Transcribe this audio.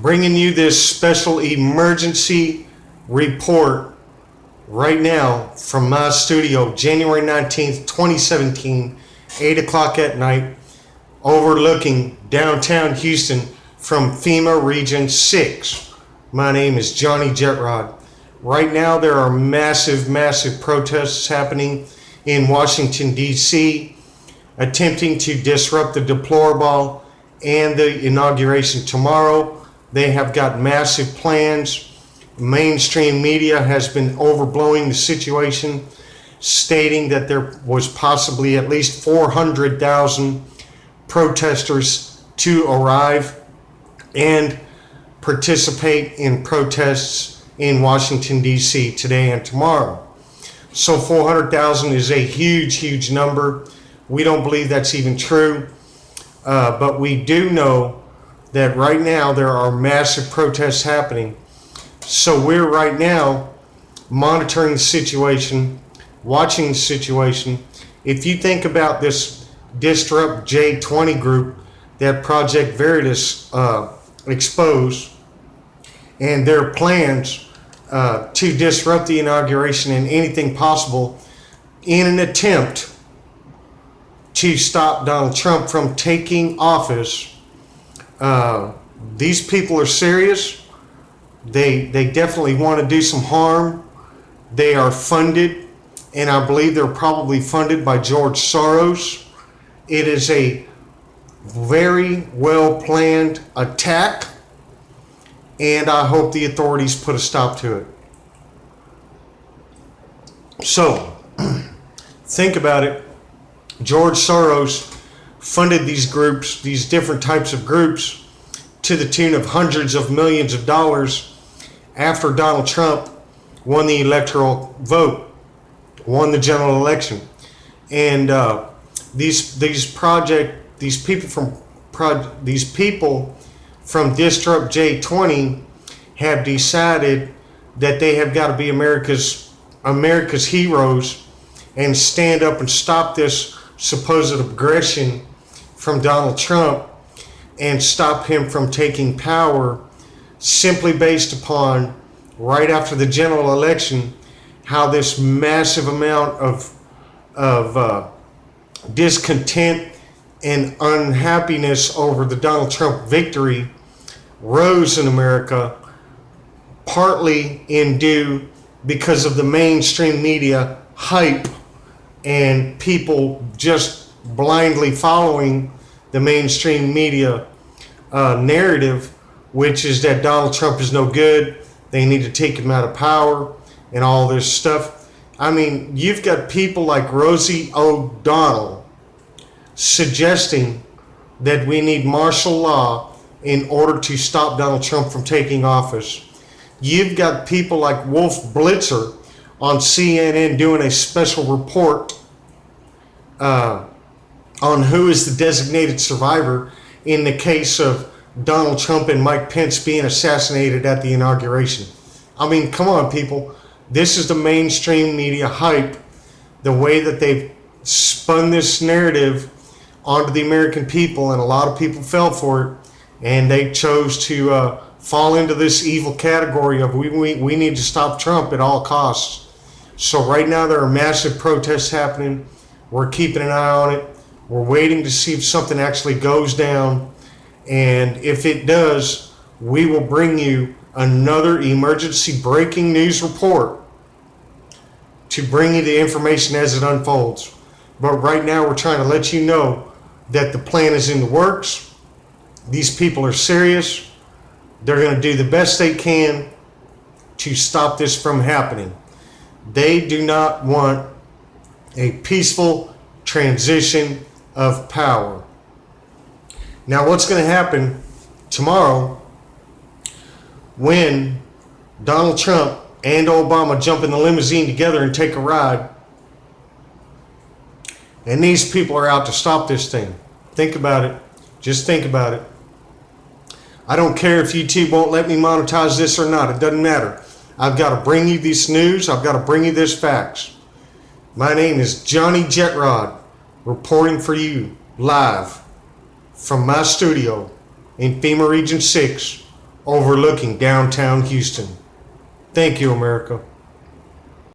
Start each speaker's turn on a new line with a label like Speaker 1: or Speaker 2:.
Speaker 1: bringing you this special emergency report right now from my studio, January 19th, 2017, 8 o'clock at night, overlooking downtown Houston from FEMA Region 6. My name is Johnny Jetrod. Right now there are massive protests happening in Washington, D.C., attempting to disrupt the deplorable and the inauguration tomorrow. They have got massive plans. Mainstream media has been overblowing the situation, stating that there was possibly at least 400,000 protesters to arrive and participate in protests in Washington, D.C. today and tomorrow. So 400,000 is a huge number. We don't believe that's even true, but we do know that right now there are massive protests happening. So we're right now monitoring the situation, watching the situation. If you think about this Disrupt J20 group that Project Veritas exposed, and their plans to disrupt the inauguration and anything possible in an attempt to stop Donald Trump from taking office. These people are serious. They definitely want to do some harm. They are funded, and I believe they're probably funded by George Soros. It is a very well planned attack, and I hope the authorities put a stop to it. So, think about it. George Soros funded these groups, these different types of groups, to the tune of hundreds of millions of dollars after Donald Trump won the electoral vote, won the general election. And these people from Disrupt J20 have decided that they have got to be America's heroes and stand up and stop this supposed aggression from Donald Trump and stop him from taking power, simply based upon right after the general election how this massive amount of discontent and unhappiness over the Donald Trump victory rose in America, partly because of the mainstream media hype and people just blindly following the mainstream media narrative, which is that Donald Trump is no good, they need to take him out of power and all this stuff. I mean, you've got people like Rosie O'Donnell suggesting that we need martial law in order to stop Donald Trump from taking office. You've got people like Wolf Blitzer on CNN doing a special report on who is the designated survivor in the case of Donald Trump and Mike Pence being assassinated at the inauguration. I mean, come on, people. This is the mainstream media hype, the way that they've spun this narrative onto the American people, and a lot of people fell for it, and they chose to fall into this evil category of we need to stop Trump at all costs. So right now there are massive protests happening. We're keeping an eye on it. We're waiting to see if something actually goes down. And if it does, we will bring you another emergency breaking news report to bring you the information as it unfolds. But right now we're trying to let you know that the plan is in the works. These people are serious. They're going to do the best they can to stop this from happening. They do not want a peaceful transition of power. Now, what's going to happen tomorrow when Donald Trump and Obama jump in the limousine together and take a ride, and these people are out to stop this thing? Think about it. Just think about it. I don't care if YouTube won't let me monetize this or not. It doesn't matter. I've got to bring you this news. I've got to bring you this facts. My name is Johnny Jetrod, reporting for you live from my studio in FEMA Region 6, overlooking downtown Houston. Thank you, America.